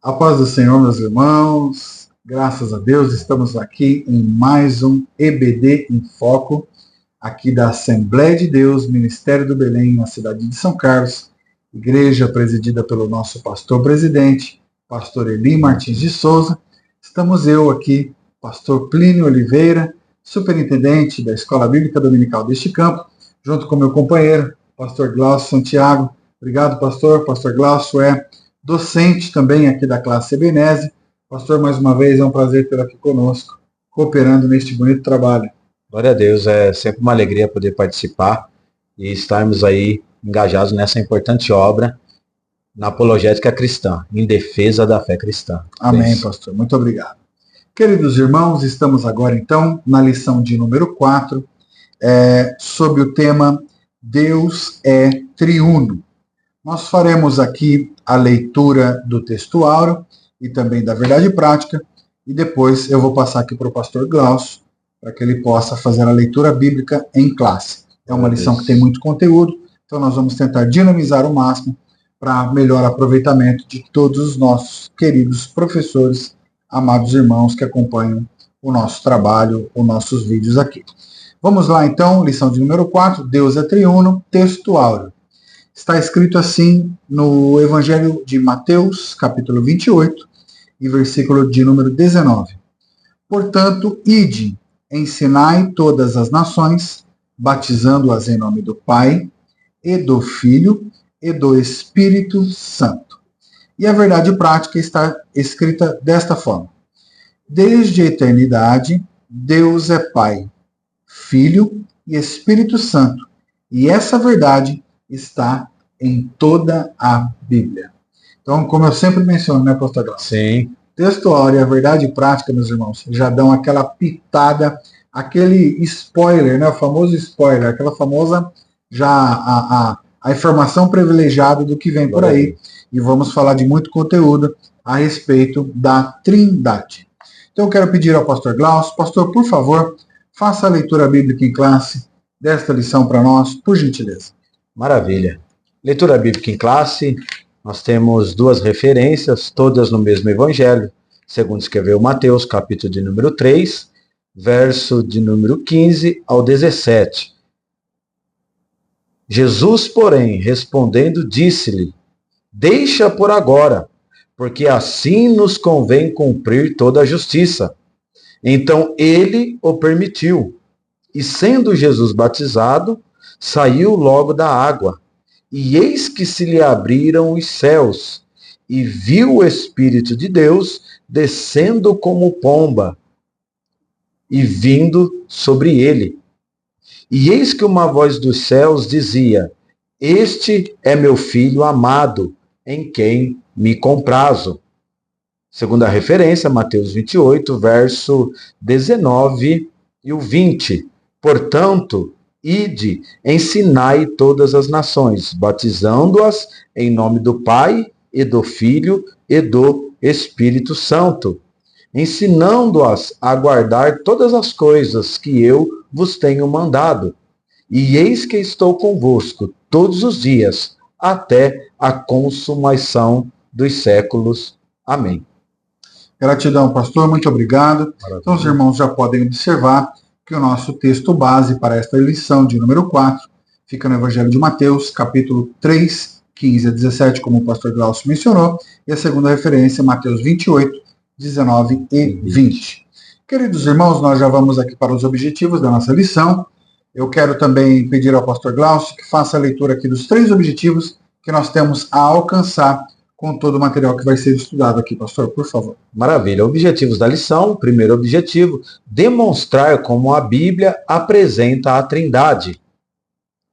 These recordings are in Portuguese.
A paz do Senhor, meus irmãos. Graças a Deus, estamos aqui em mais um EBD em Foco, aqui da Assembleia de Deus, Ministério do Belém, na cidade de São Carlos, igreja presidida pelo nosso pastor-presidente, pastor Eli Martins de Souza. Estamos eu aqui, pastor Plínio Oliveira, superintendente da Escola Bíblica Dominical deste campo, junto com meu companheiro, pastor Glaucio Santiago. Obrigado, pastor. Pastor Glaucio é docente também aqui da classe Ebeneze. Pastor, mais uma vez é um prazer ter aqui conosco, cooperando neste bonito trabalho. Glória a Deus, é sempre uma alegria poder participar e estarmos aí engajados nessa importante obra na apologética cristã, em defesa da fé cristã. Amém, pastor. Muito obrigado. Queridos irmãos, estamos agora então na lição de número 4, sob o tema Deus é triuno. Nós faremos aqui a leitura do texto áureo e também da verdade prática, e depois eu vou passar aqui para o pastor Glaucio, para que ele possa fazer a leitura bíblica em classe. É uma lição que tem muito conteúdo, então nós vamos tentar dinamizar o máximo para melhor aproveitamento de todos os nossos queridos professores, amados irmãos que acompanham o nosso trabalho, os nossos vídeos aqui. Vamos lá então, lição de número 4, Deus é triuno, texto áureo. Está escrito assim no Evangelho de Mateus, capítulo 28, e versículo de número 19. Portanto, ide, ensinai todas as nações, batizando-as em nome do Pai, e do Filho, e do Espírito Santo. E a verdade prática está escrita desta forma. Desde a eternidade, Deus é Pai, Filho e Espírito Santo. E essa verdade está em toda a Bíblia. Então, como eu sempre menciono, né, pastor Glaucio? Sim. Texto áureo e a verdade prática, meus irmãos, já dão aquela pitada, aquele spoiler, né, o famoso spoiler, aquela famosa, já a informação privilegiada do que vem por aí. E vamos falar de muito conteúdo a respeito da Trindade. Então, eu quero pedir ao pastor Glaucio, pastor, por favor, faça a leitura bíblica em classe desta lição para nós, por gentileza. Maravilha. Leitura bíblica em classe, nós temos duas referências, todas no mesmo evangelho, segundo escreveu Mateus, capítulo de número 3, verso de número 15 ao 17. Jesus, porém, respondendo, disse-lhe, deixa por agora, porque assim nos convém cumprir toda a justiça. Então ele o permitiu, e sendo Jesus batizado, saiu logo da água, e eis que se lhe abriram os céus, e viu o Espírito de Deus descendo como pomba, e vindo sobre ele. E eis que uma voz dos céus dizia, este é meu Filho amado, em quem me comprazo. Segunda referência, Mateus 28, verso 19 e o 20. Portanto, ide, ensinai todas as nações, batizando-as em nome do Pai, e do Filho, e do Espírito Santo, ensinando-as a guardar todas as coisas que eu vos tenho mandado. E eis que estou convosco todos os dias, até a consumação dos séculos. Amém. Gratidão, pastor, muito obrigado. Maravilha. Então, os irmãos já podem observar que o nosso texto base para esta lição de número 4 fica no Evangelho de Mateus, capítulo 3, 15 a 17, como o pastor Glaucio mencionou, e a segunda referência, Mateus 28, 19 e 20. Queridos irmãos, nós já vamos aqui para os objetivos da nossa lição. Eu quero também pedir ao pastor Glaucio que faça a leitura aqui dos 3 objetivos que nós temos a alcançar com todo o material que vai ser estudado aqui, pastor, por favor. Maravilha. Objetivos da lição. Primeiro objetivo, demonstrar como a Bíblia apresenta a Trindade.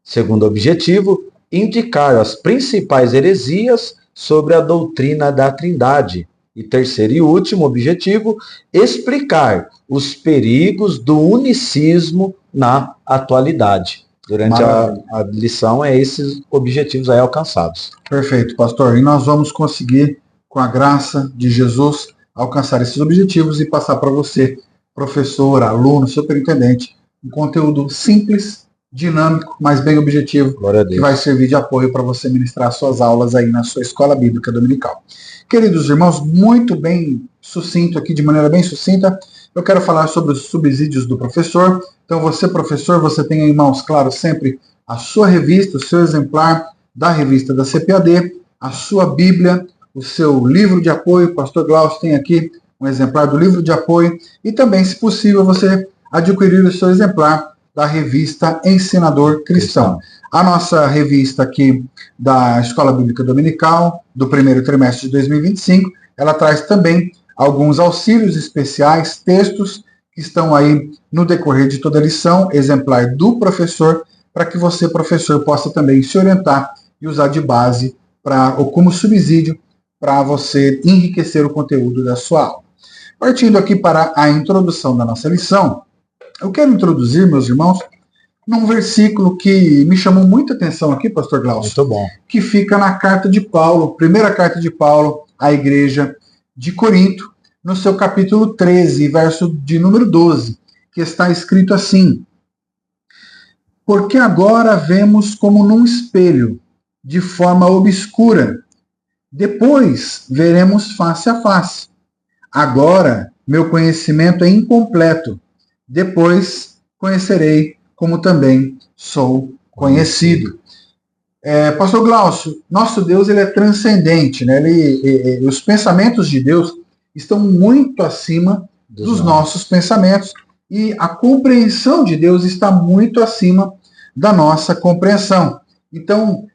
Segundo objetivo, indicar as principais heresias sobre a doutrina da Trindade. E terceiro e último objetivo, explicar os perigos do unicismo na atualidade. Durante a lição, esses objetivos aí alcançados. Perfeito, pastor. E nós vamos conseguir, com a graça de Jesus, alcançar esses objetivos e passar para você, professor, aluno, superintendente, um conteúdo simples, dinâmico, mas bem objetivo, Glória a Deus. que vai servir de apoio para você ministrar suas aulas aí na sua escola bíblica dominical. Queridos irmãos, muito bem sucinto aqui, de maneira bem sucinta, eu quero falar sobre os subsídios do professor. Então você, professor, você tem em mãos, claro, sempre a sua revista, o seu exemplar da revista da CPAD, a sua Bíblia, o seu livro de apoio. O pastor Glaucio tem aqui um exemplar do livro de apoio e também, se possível, você adquirir o seu exemplar da revista Ensinador Cristão. A nossa revista aqui da Escola Bíblica Dominical, do primeiro trimestre de 2025, ela traz também alguns auxílios especiais, textos que estão aí no decorrer de toda a lição, exemplar do professor, para que você, professor, possa também se orientar e usar de base ou como subsídio para você enriquecer o conteúdo da sua aula. Partindo aqui para a introdução da nossa lição, eu quero introduzir, meus irmãos, num versículo que me chamou muita atenção aqui, pastor Glaucio. Muito bom. Que fica na carta de Paulo, primeira carta de Paulo à igreja de Corinto, no seu capítulo 13, verso de número 12, que está escrito assim: porque agora vemos como num espelho, de forma obscura, depois veremos face a face. Agora meu conhecimento é incompleto, depois conhecerei como também sou conhecido. Pastor Glaucio, nosso Deus ele é transcendente, né? Os pensamentos de Deus estão muito acima dos nossos pensamentos e a compreensão de Deus está muito acima da nossa compreensão. Então,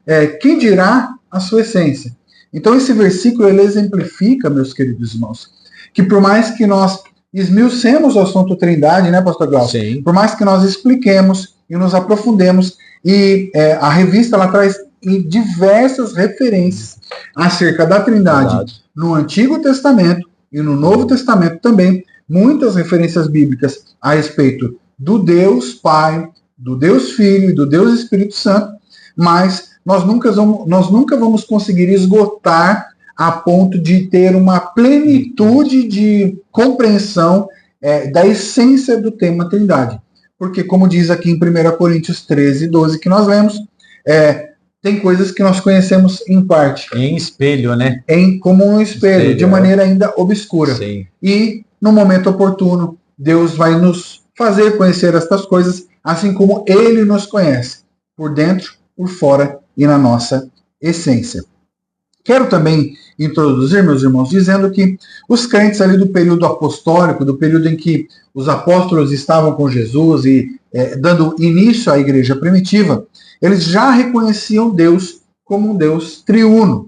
quem dirá a sua essência? Então, esse versículo ele exemplifica, meus queridos irmãos, que por mais que nós esmiucemos o assunto Trindade, né, pastor Glaucio? Sim. Por mais que nós expliquemos e nos aprofundemos, e a revista ela traz diversas referências acerca da Trindade no Antigo Testamento e no Novo Testamento também, muitas referências bíblicas a respeito do Deus Pai, do Deus Filho e do Deus Espírito Santo, mas nós nunca vamos conseguir esgotar a ponto de ter uma plenitude de compreensão da essência do tema Trindade. Porque, como diz aqui em 1 Coríntios 13, 12, que nós lemos, tem coisas que nós conhecemos em parte. Em espelho, né? Como um espelho, de maneira ainda obscura. Sim. E, no momento oportuno, Deus vai nos fazer conhecer estas coisas, assim como Ele nos conhece, por dentro, por fora e na nossa essência. Quero também introduzir, meus irmãos, dizendo que os crentes ali do período apostólico, do período em que os apóstolos estavam com Jesus e dando início à igreja primitiva, eles já reconheciam Deus como um Deus triuno.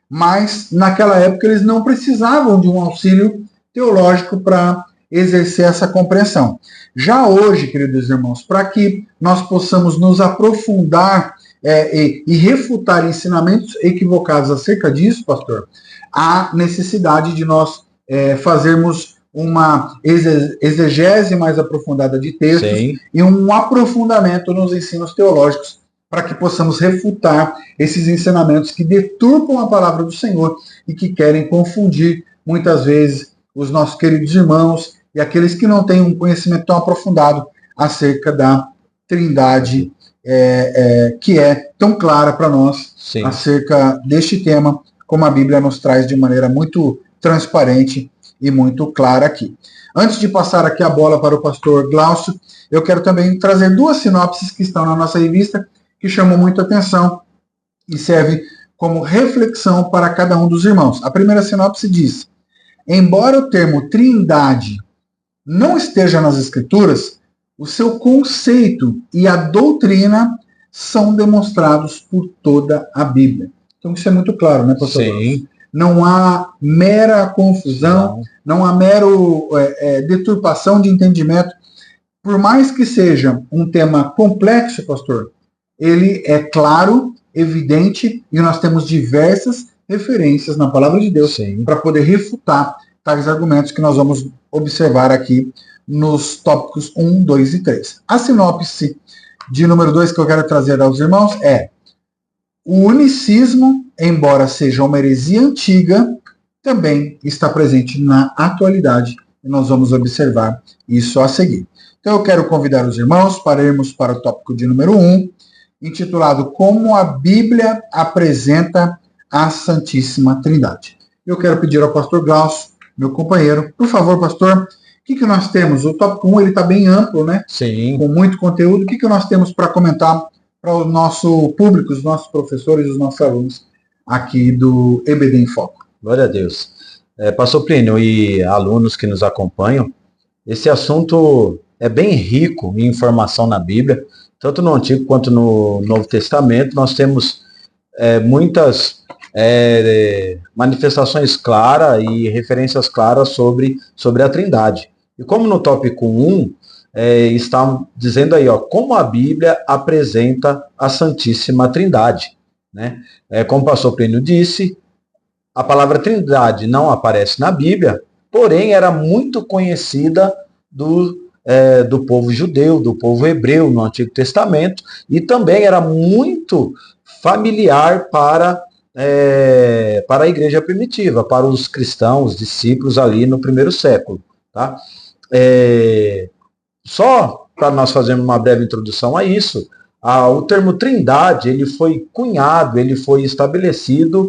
Mas, naquela época, eles não precisavam de um auxílio teológico para exercer essa compreensão. Já hoje, queridos irmãos, para que nós possamos nos aprofundar e refutar ensinamentos equivocados acerca disso, pastor, há necessidade de nós fazermos uma exegese mais aprofundada de textos. Sim. E um aprofundamento nos ensinos teológicos para que possamos refutar esses ensinamentos que deturpam a palavra do Senhor e que querem confundir muitas vezes os nossos queridos irmãos e aqueles que não têm um conhecimento tão aprofundado acerca da Trindade, que é tão clara para nós. Sim. Acerca deste tema, como a Bíblia nos traz de maneira muito transparente e muito clara aqui. Antes de passar aqui a bola para o pastor Glaucio, eu quero também trazer duas sinopses que estão na nossa revista, que chamam muito atenção e serve como reflexão para cada um dos irmãos. A primeira sinopse diz: embora o termo Trindade não esteja nas Escrituras, o seu conceito e a doutrina são demonstrados por toda a Bíblia. Então isso é muito claro, né, pastor? Sim. Não há mera confusão, não há mero deturpação de entendimento. Por mais que seja um tema complexo, pastor, ele é claro, evidente, e nós temos diversas referências na palavra de Deus para poder refutar tais argumentos que nós vamos observar aqui nos tópicos 1, 2 e 3. A sinopse de número 2 que eu quero trazer aos irmãos é: o unicismo, embora seja uma heresia antiga, também está presente na atualidade, e nós vamos observar isso a seguir. Então eu quero convidar os irmãos para irmos para o tópico de número 1, intitulado Como a Bíblia apresenta a Santíssima Trindade. Eu quero pedir ao pastor Glaucio, meu companheiro, por favor, pastor, o que nós temos? O tópico 1 está bem amplo, né? Sim. Com muito conteúdo. O que nós temos para comentar para o nosso público, os nossos professores, os nossos alunos aqui do EBD em Foco? Glória a Deus. Pastor Plínio e alunos que nos acompanham, esse assunto é bem rico em informação na Bíblia, tanto no Antigo quanto no Novo Testamento. Nós temos muitas manifestações claras e referências claras sobre a Trindade. E como no tópico 1, está dizendo aí, como a Bíblia apresenta a Santíssima Trindade. Né? Como o pastor Plínio disse, a palavra Trindade não aparece na Bíblia, porém era muito conhecida do povo judeu, do povo hebreu no Antigo Testamento, e também era muito familiar para a igreja primitiva, para os cristãos, os discípulos ali no primeiro século. Tá? Só para nós fazermos uma breve introdução a isso, o termo Trindade ele foi cunhado, ele foi estabelecido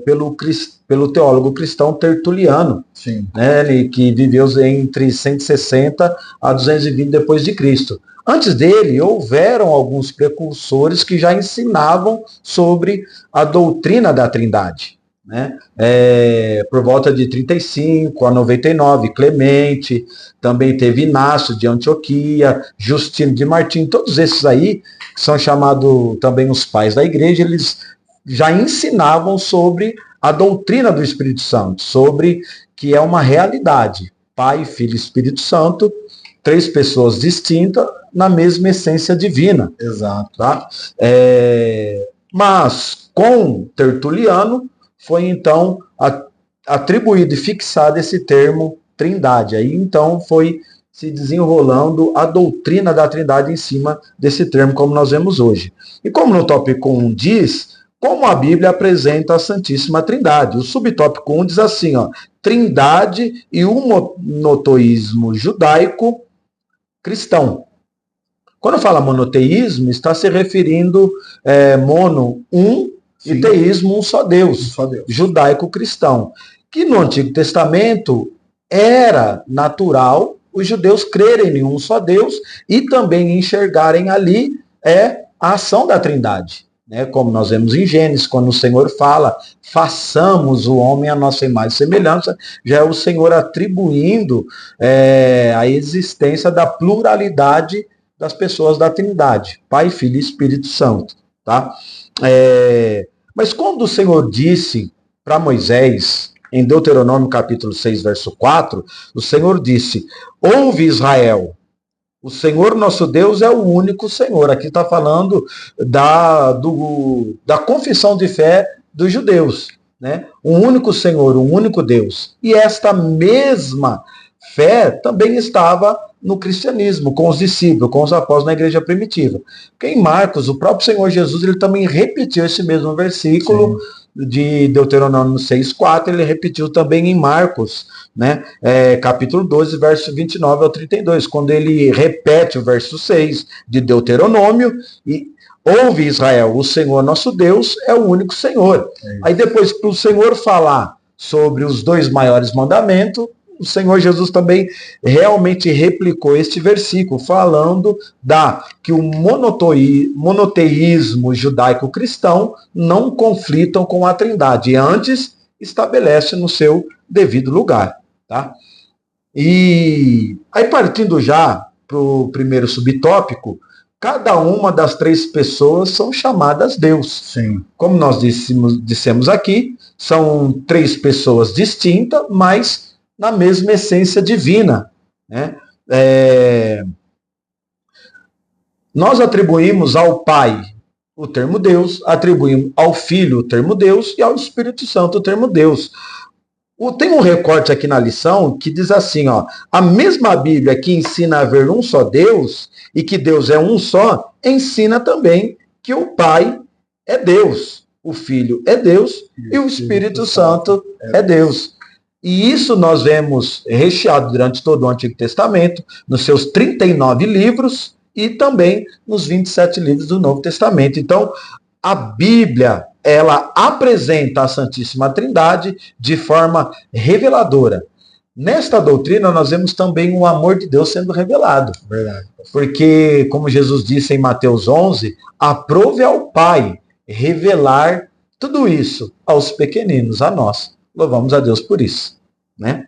pelo teólogo cristão Tertuliano, né, que viveu entre 160 a 220 depois de Cristo. Antes dele, houveram alguns precursores que já ensinavam sobre a doutrina da Trindade. Né? Por volta de 35 a 99, Clemente, também teve Inácio de Antioquia, Justino de Martim, todos esses aí, que são chamados também os pais da igreja, eles já ensinavam sobre a doutrina do Espírito Santo, sobre que é uma realidade, Pai, Filho e Espírito Santo, 3 pessoas distintas na mesma essência divina. Exato. Tá? Mas com Tertuliano foi então atribuído e fixado esse termo Trindade. Aí então foi se desenrolando a doutrina da Trindade em cima desse termo, como nós vemos hoje. E como no tópico 1 diz, como a Bíblia apresenta a Santíssima Trindade. O subtópico 1 diz assim, Trindade e o monoteísmo judaico cristão. Quando fala monoteísmo, está se referindo mono, um, Sim. E teísmo, um só Deus, judaico-cristão. Que no Antigo Testamento era natural os judeus crerem em um só Deus e também enxergarem ali a ação da Trindade. Né? Como nós vemos em Gênesis, quando o Senhor fala, façamos o homem à nossa imagem e semelhança, já é o Senhor atribuindo a existência da pluralidade das pessoas da Trindade, Pai, Filho e Espírito Santo. Tá? Mas quando o Senhor disse para Moisés, em Deuteronômio capítulo 6, verso 4, o Senhor disse, ouve Israel, o Senhor nosso Deus é o único Senhor. Aqui está falando da confissão de fé dos judeus. Né? Um único Senhor, um único Deus. E esta mesma fé também estava no cristianismo, com os discípulos, com os apóstolos na igreja primitiva. Porque em Marcos, o próprio Senhor Jesus, ele também repetiu esse mesmo versículo de Deuteronômio 6,4, ele repetiu também em Marcos, né? Capítulo 12, verso 29 ao 32, quando ele repete o verso 6 de Deuteronômio, e ouve Israel, o Senhor nosso Deus é o único Senhor. Aí depois, para o Senhor falar sobre os 2 maiores mandamentos, o Senhor Jesus também realmente replicou este versículo, falando que o monoteísmo judaico-cristão não conflitam com a Trindade, e antes estabelece no seu devido lugar. Tá? E aí, partindo já para o primeiro subtópico, cada uma das 3 pessoas são chamadas Deus. Sim. Como nós dissemos aqui, são 3 pessoas distintas, mas na mesma essência divina. Né? Nós atribuímos ao Pai o termo Deus, atribuímos ao Filho o termo Deus e ao Espírito Santo o termo Deus. Tem um recorte aqui na lição que diz assim, a mesma Bíblia que ensina a haver um só Deus e que Deus é um só, ensina também que o Pai é Deus, o Filho é Deus e o Espírito Santo é Deus. E isso nós vemos recheado durante todo o Antigo Testamento, nos seus 39 livros e também nos 27 livros do Novo Testamento. Então, a Bíblia, ela apresenta a Santíssima Trindade de forma reveladora. Nesta doutrina, nós vemos também o amor de Deus sendo revelado. Verdade. Porque, como Jesus disse em Mateus 11, aprove ao Pai revelar tudo isso aos pequeninos, a nós. Louvamos a Deus por isso, né?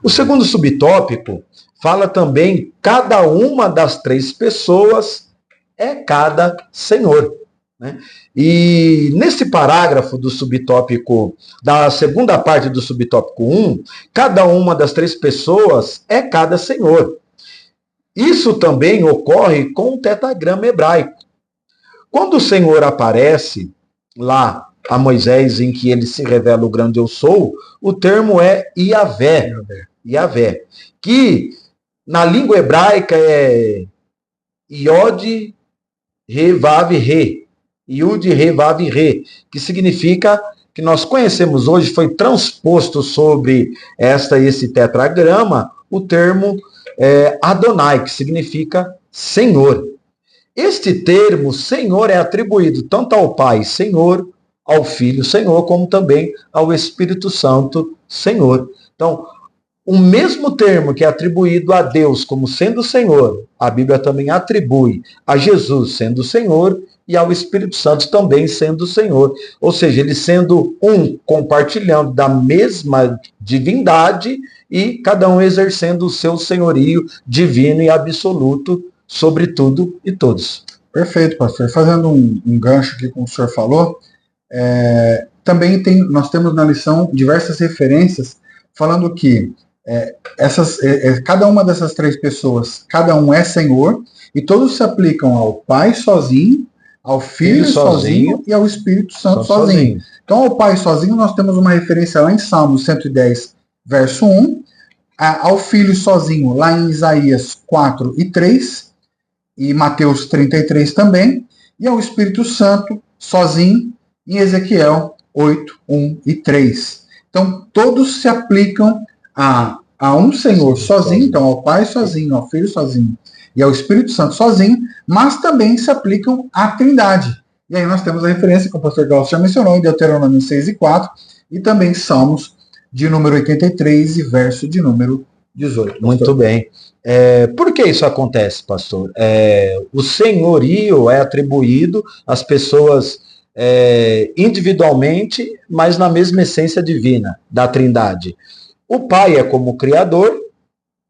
O segundo subtópico fala também cada uma das três pessoas é cada Senhor, né? E nesse parágrafo do subtópico, da segunda parte do subtópico 1, cada uma das três pessoas é cada Senhor. Isso também ocorre com o tetragrama hebraico. Quando o Senhor aparece lá a Moisés, em que ele se revela o grande eu sou, o termo é Iavé. Iavé, que na língua hebraica é Iod, Re, Vav, Re. Yud, Re, Vav, Re, que significa, que nós conhecemos hoje, foi transposto sobre esse tetragrama, o termo Adonai, que significa Senhor. Este termo, Senhor, é atribuído tanto ao Pai, Senhor, ao Filho, Senhor, como também ao Espírito Santo, Senhor. Então, o mesmo termo que é atribuído a Deus como sendo Senhor, a Bíblia também atribui a Jesus sendo Senhor e ao Espírito Santo também sendo Senhor. Ou seja, ele sendo um compartilhando da mesma divindade e cada um exercendo o seu senhorio divino e absoluto sobre tudo e todos. Perfeito, pastor. Fazendo um gancho aqui com o senhor falou, também nós temos na lição diversas referências falando que cada uma dessas três pessoas, cada um é Senhor, e todos se aplicam ao Pai sozinho, ao Filho sozinho e ao Espírito Santo sozinho. Então, ao Pai sozinho, nós temos uma referência lá em Salmo 110, verso 1, ao Filho sozinho, lá em Isaías 4 e 3, e Mateus 33 também, e ao Espírito Santo sozinho, em Ezequiel 8, 1 e 3. Então, todos se aplicam a um Senhor sozinho, então ao Pai sozinho, ao Filho sozinho e ao Espírito Santo sozinho, mas também se aplicam à Trindade. E aí nós temos a referência que o pastor Glaucio já mencionou, em Deuteronômio 6 e 4, e também Salmos de número 83 e verso de número 18. Pastor. Muito bem. Por que isso acontece, pastor? O senhorio é atribuído às pessoas individualmente, mas na mesma essência divina da Trindade. O Pai é como Criador,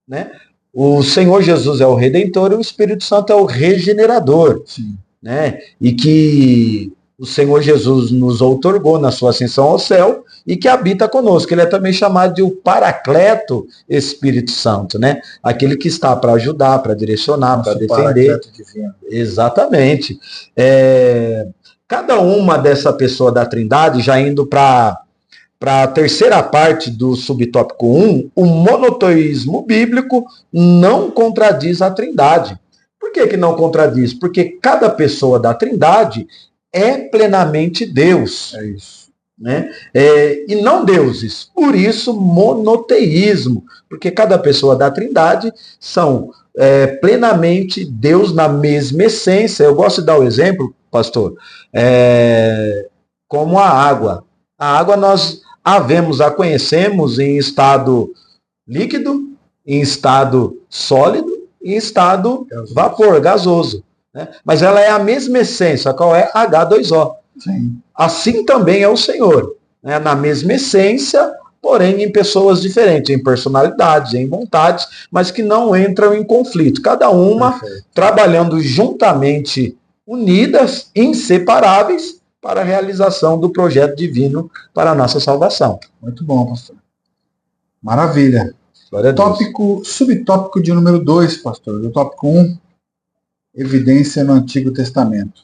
né? O Senhor Jesus é o Redentor e o Espírito Santo é o Regenerador. Sim. Né? E que o Senhor Jesus nos outorgou na sua ascensão ao céu e que habita conosco. Ele é também chamado de o Paracleto Espírito Santo, né? Aquele que está para ajudar, para direcionar, para defender. Exatamente. Cada uma dessa pessoa da Trindade, já indo para a terceira parte do subtópico 1, o monoteísmo bíblico não contradiz a Trindade. Por que não contradiz? Porque cada pessoa da Trindade é plenamente Deus. É isso. Né? E não deuses. Por isso, monoteísmo. Porque cada pessoa da Trindade são plenamente Deus na mesma essência. Eu gosto de dar o exemplo, pastor, como a água. A água nós a conhecemos em estado líquido, em estado sólido e em estado vapor, gasoso. Né? Mas ela é a mesma essência, qual é? H2O. Sim. Assim também é o Senhor. Né? Na mesma essência, porém em pessoas diferentes, em personalidades, em vontades, mas que não entram em conflito. Cada uma trabalhando juntamente, unidas, inseparáveis, para a realização do projeto divino para a nossa salvação. Muito bom, pastor. Maravilha. Glória a Deus. Subtópico de número 2, pastor. Do tópico 1, evidência no Antigo Testamento.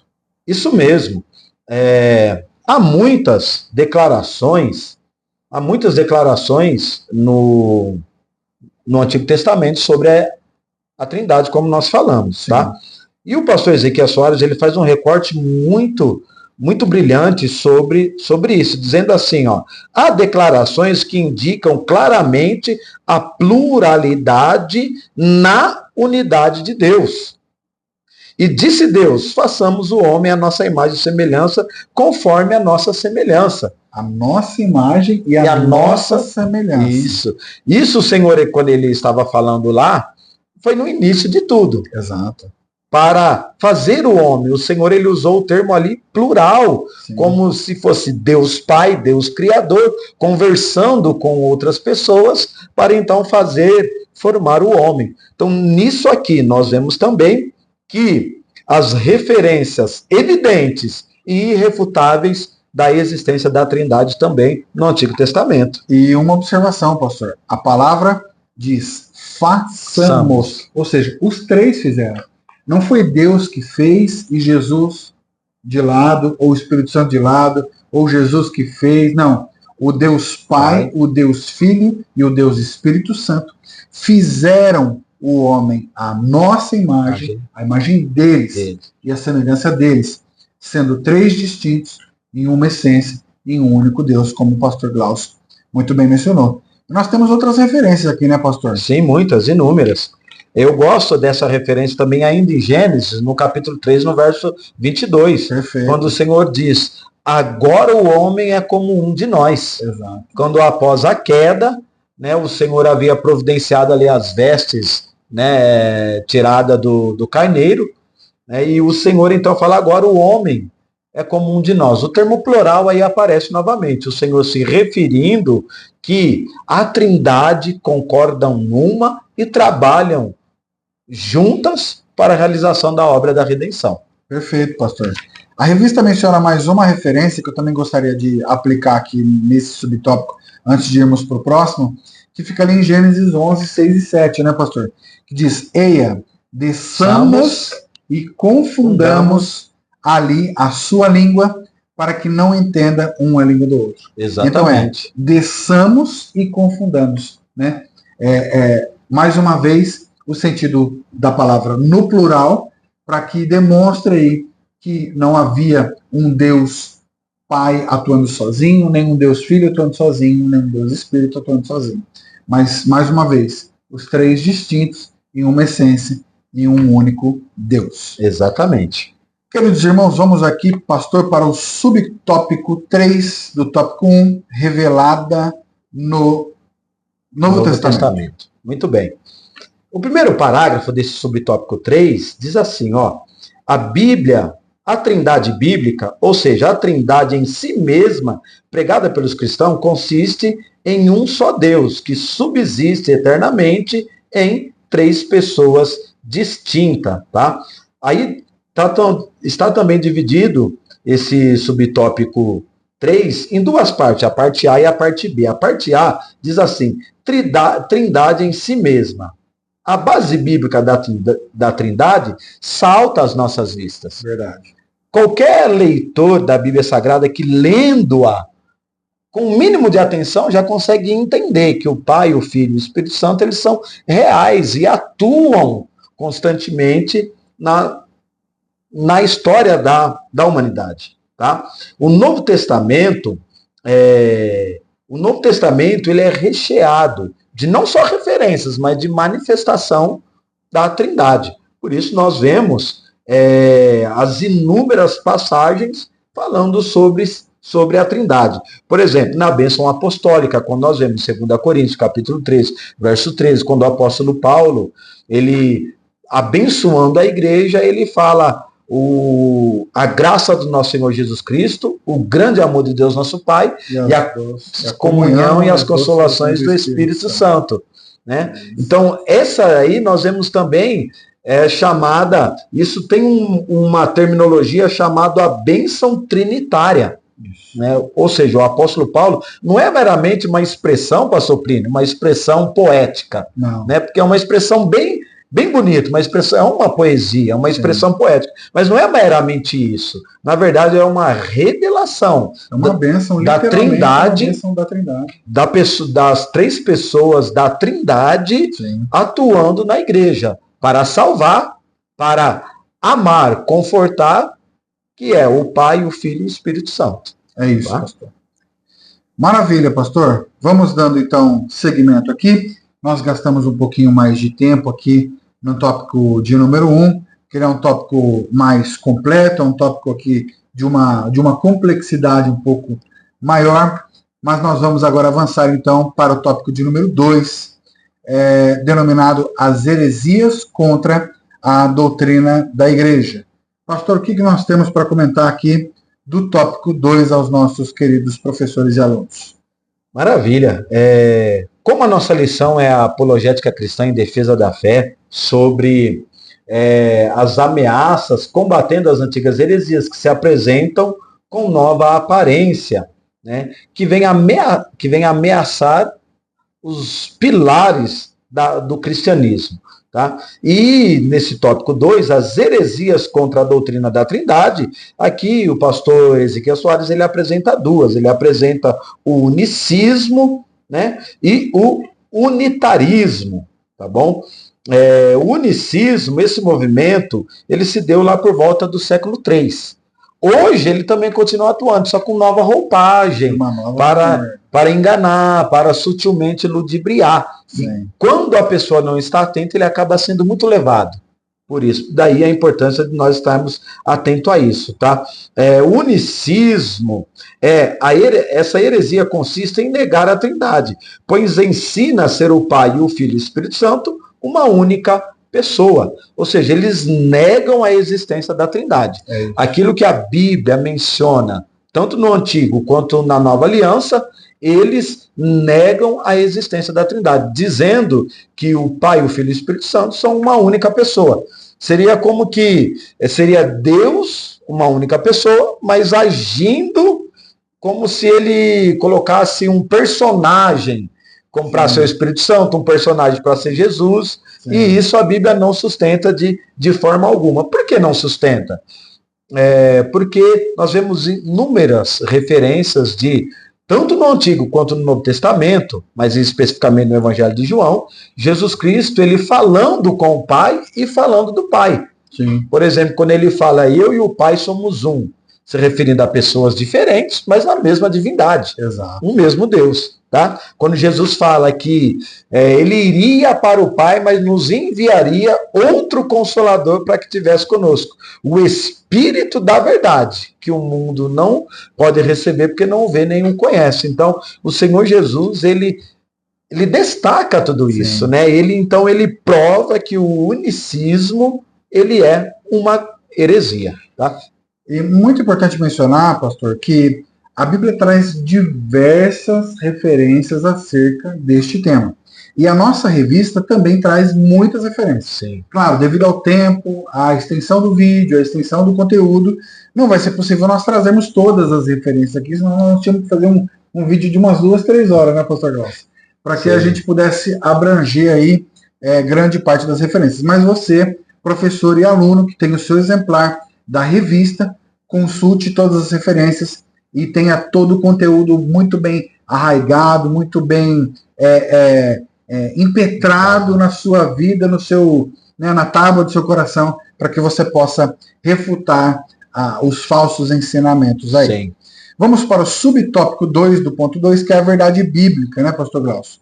Isso mesmo. Há muitas declarações no Antigo Testamento sobre a Trindade, como nós falamos, tá? E o pastor Ezequiel Soares, ele faz um recorte muito muito brilhante sobre isso, dizendo assim, ó, há declarações que indicam claramente a pluralidade na unidade de Deus. E disse Deus, façamos o homem à nossa imagem e semelhança, conforme a nossa semelhança. A nossa imagem e a nossa semelhança. Isso, o Senhor, quando ele estava falando lá, foi no início de tudo. Exato. Para fazer o homem, o Senhor, ele usou o termo ali plural, Sim. como se fosse Deus Pai, Deus Criador, conversando com outras pessoas, para então formar o homem. Então, nisso aqui, nós vemos também que as referências evidentes e irrefutáveis da existência da Trindade também no Antigo Testamento. E uma observação, pastor. A palavra diz façamos. Ou seja, os três fizeram. Não foi Deus que fez e Jesus de lado, ou o Espírito Santo de lado, ou Jesus que fez. Não. O Deus Pai, o Deus Filho e o Deus Espírito Santo fizeram o homem à nossa imagem, a imagem deles e a semelhança deles, sendo três distintos em uma essência, em um único Deus, como o pastor Glaucio muito bem mencionou. Nós temos outras referências aqui, né, pastor? Sim, muitas, inúmeras. Eu gosto dessa referência também ainda em Gênesis, no capítulo 3, no verso 22. Perfeito. Quando o Senhor diz, agora o homem é como um de nós. Exato. Quando após a queda, né, o Senhor havia providenciado ali as vestes, né, tirada do carneiro, né, e o Senhor então fala, agora o homem é como um de nós. O termo plural aí aparece novamente, o Senhor se referindo que a Trindade concordam numa e trabalham juntas para a realização da obra da redenção. Perfeito, pastor. A revista menciona mais uma referência que eu também gostaria de aplicar aqui nesse subtópico, antes de irmos para o próximo, que fica ali em Gênesis 11, 6 e 7, né, pastor? Que diz, eia, desçamos e confundamos ali a sua língua, para que não entenda um a língua do outro. Exatamente. Então desçamos e confundamos, né? Mais uma vez, o sentido da palavra no plural, para que demonstre aí que não havia um Deus Pai atuando sozinho, nem um Deus Filho atuando sozinho, nem um Deus Espírito atuando sozinho. Mas, mais uma vez, os três distintos em uma essência, em um único Deus. Exatamente. Queridos irmãos, vamos aqui, pastor, para o subtópico 3 do tópico 1, revelada no Novo Testamento. Muito bem. O primeiro parágrafo desse subtópico 3 diz assim, ó, a Bíblia, a Trindade bíblica, ou seja, a Trindade em si mesma, pregada pelos cristãos, consiste em um só Deus, que subsiste eternamente em três pessoas distintas, tá? Aí está também dividido esse subtópico 3 em duas partes, a parte A e a parte B. A parte A diz assim, Trindade em si mesma. A base bíblica da Trindade salta às nossas vistas. Verdade. Qualquer leitor da Bíblia Sagrada que lendo-a com o mínimo de atenção já consegue entender que o Pai, o Filho e o Espírito Santo, eles são reais e atuam constantemente na história da humanidade. Tá? O Novo Testamento, ele é recheado de não só referências, mas de manifestação da Trindade. Por isso nós vemos as inúmeras passagens falando sobre a Trindade. Por exemplo, na bênção apostólica, quando nós vemos em 2 Coríntios, capítulo 3, verso 13, quando o apóstolo Paulo, ele abençoando a igreja, ele fala a graça do nosso Senhor Jesus Cristo, o grande amor de Deus nosso Pai, e a comunhão e as consolações do Espírito Santo. Né? Então, essa aí nós vemos também chamada, isso tem uma terminologia chamada a bênção trinitária. Né? Ou seja, o apóstolo Paulo não é meramente uma expressão, pastor Plínio, uma expressão poética, né? Porque é uma expressão bem bonita, uma expressão, é uma poesia, uma expressão poética, mas não é meramente isso. Na verdade, é uma revelação uma bênção, da Trindade, uma bênção da Trindade. Das três pessoas da Trindade atuando na igreja, para salvar, para amar, confortar que é o Pai, o Filho e o Espírito Santo. É isso, tá, pastor. Maravilha, pastor. Vamos dando, então, seguimento aqui. Nós gastamos um pouquinho mais de tempo aqui no tópico de número 1, que ele é um tópico mais completo, é um tópico aqui de uma complexidade um pouco maior, mas nós vamos agora avançar, então, para o tópico de número 2, denominado as heresias contra a doutrina da igreja. Pastor, o que nós temos para comentar aqui do tópico 2 aos nossos queridos professores e alunos? Maravilha. Como a nossa lição é a apologética cristã em defesa da fé, sobre as ameaças, combatendo as antigas heresias que se apresentam com nova aparência, né, que vem ameaçar os pilares do cristianismo. Tá? E nesse tópico 2, as heresias contra a doutrina da Trindade, aqui o pastor Ezequiel Soares ele apresenta duas. Ele apresenta o unicismo, né, e o unitarismo. Tá bom? O unicismo, esse movimento, ele se deu lá por volta do século III. Hoje ele também continua atuando, só com nova roupagem, para enganar, para sutilmente ludibriar. E quando a pessoa não está atenta, ele acaba sendo muito levado. Por isso, daí a importância de nós estarmos atentos a isso. Tá? O unicismo, essa heresia consiste em negar a Trindade, pois ensina a ser o Pai, o Filho e o Espírito Santo uma única pessoa. Ou seja, eles negam a existência da Trindade. Aquilo que a Bíblia menciona, tanto no Antigo quanto na Nova Aliança, eles negam a existência da Trindade, dizendo que o Pai, o Filho e o Espírito Santo são uma única pessoa. Seria como que seria Deus, uma única pessoa, mas agindo como se ele colocasse um personagem como para ser o Espírito Santo, um personagem para ser Jesus. Sim. E isso a Bíblia não sustenta de forma alguma. Por que não sustenta? Porque nós vemos inúmeras referências tanto no Antigo quanto no Novo Testamento, mas especificamente no Evangelho de João, Jesus Cristo, ele falando com o Pai e falando do Pai. Sim. Por exemplo, quando ele fala, eu e o Pai somos um, se referindo a pessoas diferentes, mas na mesma divindade. Exato. Um mesmo Deus. Tá? Quando Jesus fala que ele iria para o Pai, mas nos enviaria outro Consolador para que estivesse conosco. O Espírito da verdade, que o mundo não pode receber porque não vê nem o conhece. Então, o Senhor Jesus, ele destaca tudo isso. Né? Ele prova que o unicismo ele é uma heresia. Tá? E muito importante mencionar, pastor, que a Bíblia traz diversas referências acerca deste tema. E a nossa revista também traz muitas referências. Sim. Claro, devido ao tempo, à extensão do vídeo, à extensão do conteúdo, não vai ser possível nós trazermos todas as referências aqui, senão nós tínhamos que fazer um vídeo de umas 2-3 horas, né, pastor Glaucio? Para que a gente pudesse abranger aí grande parte das referências. Mas você, professor e aluno, que tem o seu exemplar da revista, consulte todas as referências e tenha todo o conteúdo muito bem arraigado, muito bem impetrado na sua vida, na tábua do seu coração, para que você possa refutar os falsos ensinamentos aí. Sim. Vamos para o subtópico 2 do ponto 2, que é a verdade bíblica, né, pastor Glaucio?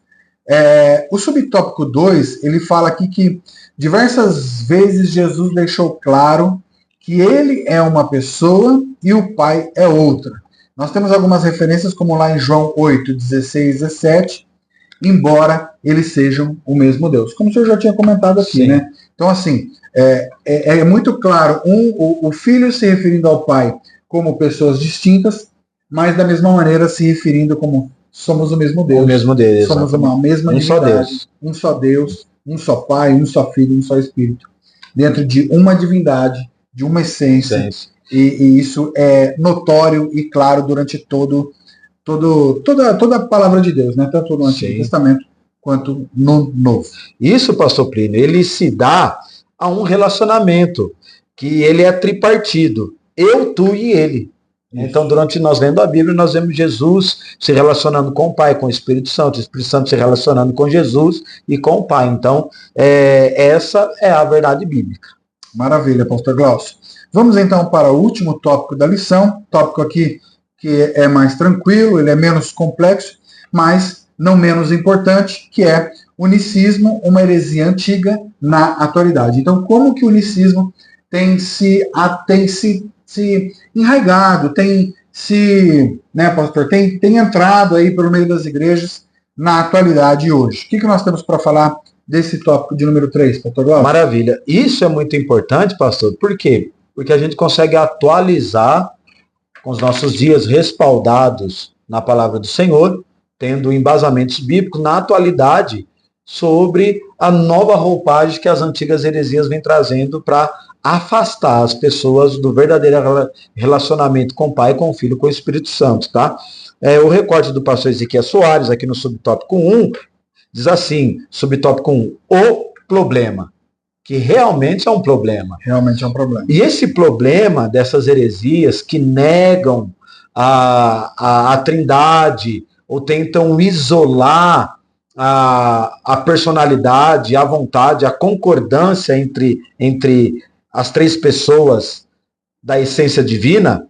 O subtópico 2, ele fala aqui que diversas vezes Jesus deixou claro que ele é uma pessoa e o Pai é outra. Nós temos algumas referências, como lá em João 8, 16, 17, embora eles sejam o mesmo Deus. Como o senhor já tinha comentado aqui, né? Então, assim, é muito claro o Filho se referindo ao Pai como pessoas distintas, mas da mesma maneira se referindo como somos o mesmo Deus. O mesmo Deus. Somos uma mesma divindade, um só Deus, um só Pai, um só Filho, um só Espírito, dentro de uma divindade, de uma essência. E isso é notório e claro durante toda a palavra de Deus, né? Tanto no Antigo Testamento quanto no Novo. Isso, pastor Plínio, ele se dá a um relacionamento que ele é tripartido. Eu, tu e ele. Isso. Então, durante nós lendo a Bíblia, nós vemos Jesus se relacionando com o Pai, com o Espírito Santo se relacionando com Jesus e com o Pai. Então, essa é a verdade bíblica. Maravilha, pastor Glaucio. Vamos então para o último tópico da lição, tópico aqui que é mais tranquilo, ele é menos complexo, mas não menos importante, que é unicismo, uma heresia antiga na atualidade. Então, como que o unicismo tem se enraizado, pastor, tem entrado aí pelo meio das igrejas na atualidade hoje? O que nós temos para falar desse tópico de número 3, pastor Glaucio? Maravilha. Isso é muito importante, pastor. Por quê? Porque a gente consegue atualizar com os nossos dias respaldados na palavra do Senhor, tendo embasamentos bíblicos na atualidade sobre a nova roupagem que as antigas heresias vêm trazendo para afastar as pessoas do verdadeiro relacionamento com o Pai, com o Filho, com o Espírito Santo, tá? O recorte do pastor Ezequiel Soares, aqui no subtópico 1, diz assim, subtópico 1, o problema, que realmente é um problema. Realmente é um problema. E esse problema dessas heresias que negam a Trindade, ou tentam isolar a personalidade, a vontade, a concordância entre as três pessoas da essência divina,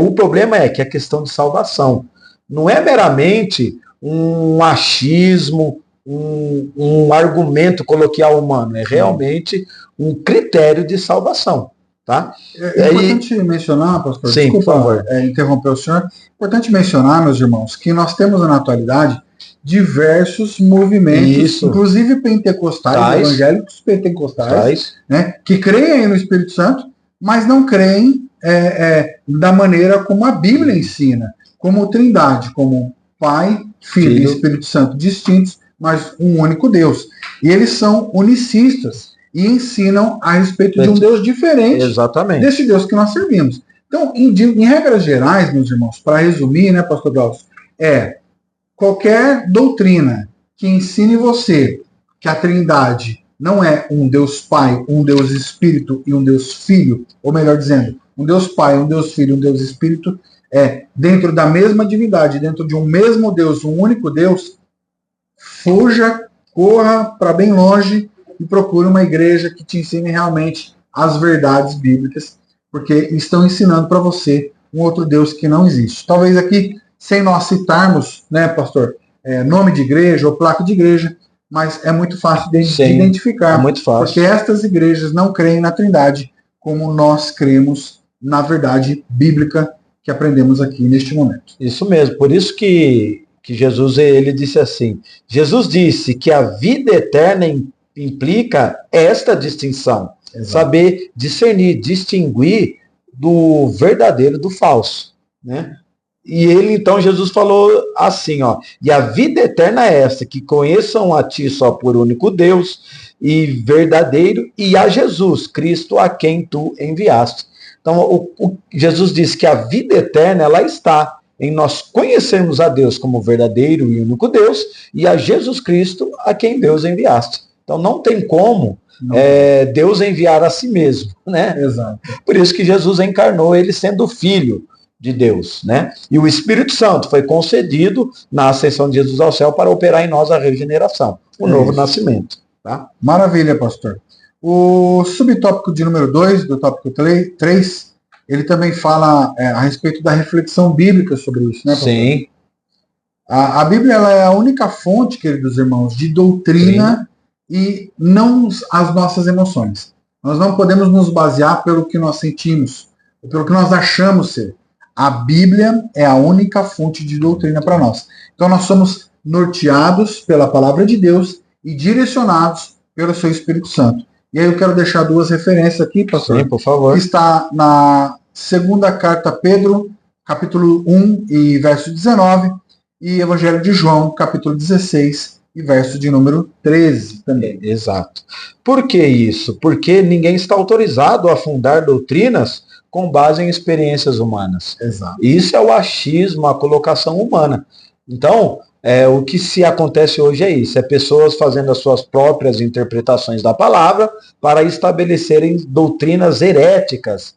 o problema é que a questão de salvação não é meramente um achismo, um argumento coloquial humano, é realmente um critério de salvação. Tá? É importante mencionar, pastor, sim, desculpa por favor. Interromper o senhor, é importante mencionar, meus irmãos, que nós temos na atualidade diversos movimentos, inclusive pentecostais, evangélicos pentecostais, né, que creem no Espírito Santo, mas não creem da maneira como a Bíblia ensina, como Trindade, como Pai, Filho e Espírito Santo distintos, mas um único Deus. E eles são unicistas e ensinam a respeito de um Deus diferente desse Deus que nós servimos. Então, em regras gerais, meus irmãos, para resumir, né, pastor Glaucio, qualquer doutrina que ensine você que a Trindade não é um Deus Pai, um Deus Espírito e um Deus Filho, ou melhor dizendo, um Deus Pai, um Deus Filho, um Deus Espírito, dentro da mesma divindade, dentro de um mesmo Deus, um único Deus, fuja, corra para bem longe e procure uma igreja que te ensine realmente as verdades bíblicas, porque estão ensinando para você um outro Deus que não existe. Talvez aqui, sem nós citarmos, né, pastor, nome de igreja ou placa de igreja, mas é muito fácil de identificar, muito fácil. Porque estas igrejas não creem na Trindade como nós cremos na verdade bíblica que aprendemos aqui neste momento. Isso mesmo, por isso que Jesus ele disse assim, Jesus disse que a vida eterna implica esta distinção, saber discernir, distinguir do verdadeiro do falso, né? E então Jesus falou assim, e a vida eterna é esta, que conheçam a ti só por único Deus e verdadeiro, e a Jesus Cristo a quem tu enviaste. Então Jesus disse que a vida eterna ela está em nós conhecermos a Deus como verdadeiro e único Deus e a Jesus Cristo a quem Deus enviaste. Então não tem como Deus enviar a si mesmo, né? Exato. Por isso que Jesus encarnou, ele sendo filho de Deus, né? E o Espírito Santo foi concedido na ascensão de Jesus ao céu para operar em nós a regeneração, o novo nascimento. Tá? Maravilha, pastor. O subtópico de número 2, do tópico 3, ele também fala a respeito da reflexão bíblica sobre isso, né, pastor? Sim. A Bíblia ela é a única fonte, queridos irmãos, de doutrina e não as nossas emoções. Nós não podemos nos basear pelo que nós sentimos, ou pelo que nós achamos ser. A Bíblia é a única fonte de doutrina para nós. Então nós somos norteados pela palavra de Deus e direcionados pelo seu Espírito Santo. E aí eu quero deixar duas referências aqui, pastor. Sim, por favor. Que está na segunda carta a Pedro, capítulo 1 e verso 19, e Evangelho de João, capítulo 16 e verso de número 13 também. Exato. Por que isso? Porque ninguém está autorizado a fundar doutrinas com base em experiências humanas. Exato. Isso é o achismo, a colocação humana. Então, o que se acontece hoje é isso, pessoas fazendo as suas próprias interpretações da palavra para estabelecerem doutrinas heréticas,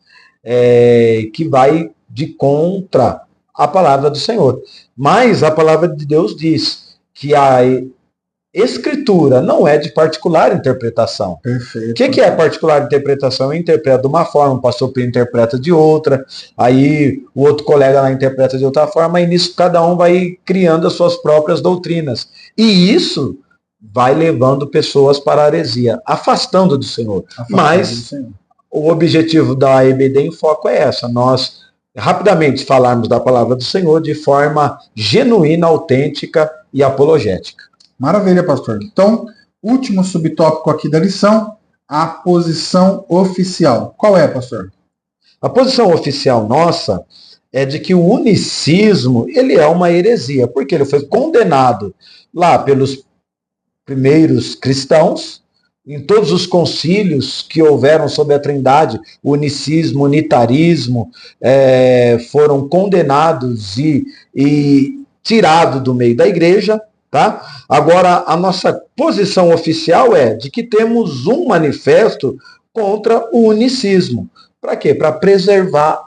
que vai de contra a palavra do Senhor. Mas a palavra de Deus diz que Escritura não é de particular interpretação. Perfeito. O que é particular interpretação? Eu interpreto de uma forma, o pastor Pio interpreta de outra, aí o outro colega lá interpreta de outra forma, e nisso cada um vai criando as suas próprias doutrinas. E isso vai levando pessoas para a heresia, afastando do Senhor. Mas o objetivo da EBD em Foco é essa, nós rapidamente falarmos da palavra do Senhor de forma genuína, autêntica e apologética. Maravilha, pastor. Então, último subtópico aqui da lição, a posição oficial. Qual é, pastor? A posição oficial nossa é de que o unicismo, ele é uma heresia, porque ele foi condenado lá pelos primeiros cristãos, em todos os concílios que houveram sobre a Trindade, o unicismo, o unitarismo, foram condenados e tirados do meio da igreja. Tá? Agora, a nossa posição oficial é de que temos um manifesto contra o unicismo. Para quê? Para preservar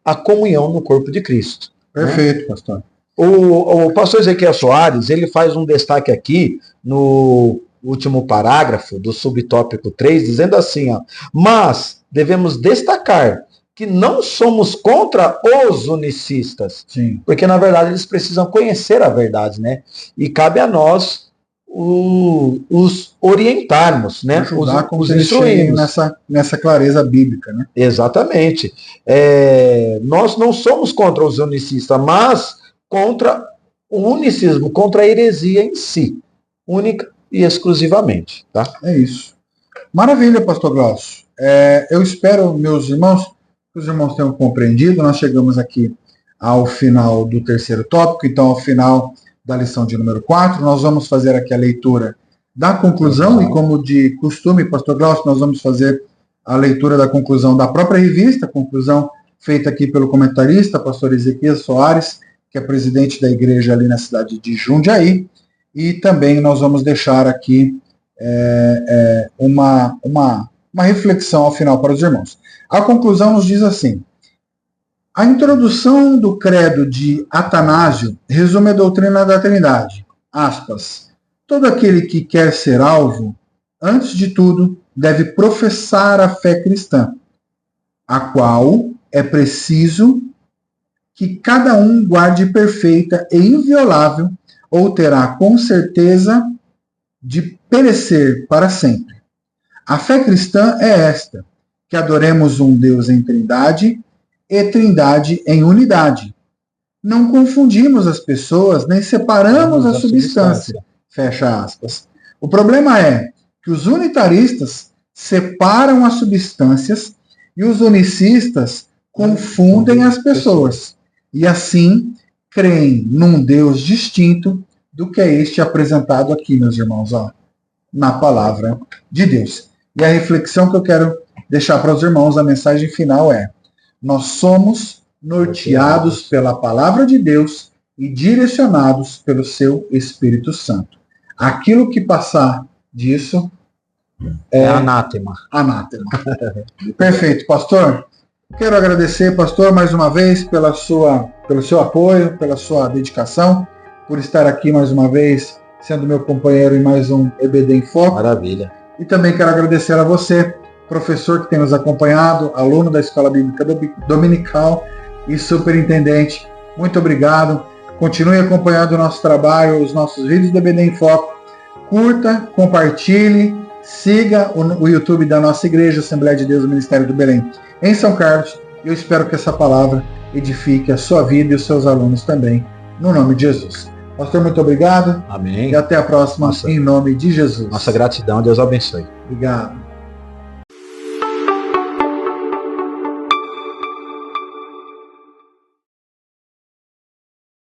a comunhão no corpo de Cristo. Perfeito, né? pastor. O pastor Ezequiel Soares, ele faz um destaque aqui no último parágrafo do subtópico 3, dizendo assim, ó, mas devemos destacar que não somos contra os unicistas. Sim. Porque, na verdade, eles precisam conhecer a verdade, né? E cabe a nós os orientarmos, né? Ajudar os instruirmos nessa clareza bíblica, né? Exatamente. Nós não somos contra os unicistas, mas contra o unicismo, contra a heresia em si, única e exclusivamente, tá? É isso. Maravilha, pastor Glaucio. Eu espero, meus irmãos, que os irmãos tenham compreendido. Nós chegamos aqui ao final do terceiro tópico, então ao final da lição de número 4. Nós vamos fazer aqui a leitura da conclusão, e como de costume, pastor Glaucio, nós vamos fazer a leitura da conclusão da própria revista, a conclusão feita aqui pelo comentarista, pastor Ezequiel Soares, que é presidente da igreja ali na cidade de Jundiaí, e também nós vamos deixar aqui uma reflexão ao final para os irmãos. A conclusão nos diz assim: a introdução do credo de Atanásio resume a doutrina da Trindade. Aspas. Todo aquele que quer ser alvo, antes de tudo, deve professar a fé cristã, a qual é preciso que cada um guarde perfeita e inviolável, ou terá com certeza de perecer para sempre. A fé cristã é esta, que adoremos um Deus em Trindade e Trindade em unidade. Não confundimos as pessoas, nem separamos a substância. Fecha aspas. O problema é que os unitaristas separam as substâncias e os unicistas confundem as pessoas. E assim creem num Deus distinto do que é este apresentado aqui, meus irmãos, na palavra de Deus. E a reflexão que eu quero deixar para os irmãos, a mensagem final é: nós somos norteados pela palavra de Deus e direcionados pelo seu Espírito Santo. Aquilo que passar disso é anátema. Anátema. Perfeito, pastor. Quero agradecer, pastor, mais uma vez pelo seu apoio, pela sua dedicação, por estar aqui mais uma vez, sendo meu companheiro em mais um EBD em Foco. Maravilha. E também quero agradecer a você, professor que tem nos acompanhado, aluno da Escola Bíblica Dominical e superintendente. Muito obrigado. Continue acompanhando o nosso trabalho, os nossos vídeos do EBD em Foco. Curta, compartilhe, siga o YouTube da nossa igreja, Assembleia de Deus do Ministério do Belém, em São Carlos. Eu espero que essa palavra edifique a sua vida e os seus alunos também, no nome de Jesus. Pastor, muito obrigado. Amém. E até a próxima, em nome de Jesus. Nossa gratidão, Deus abençoe. Obrigado.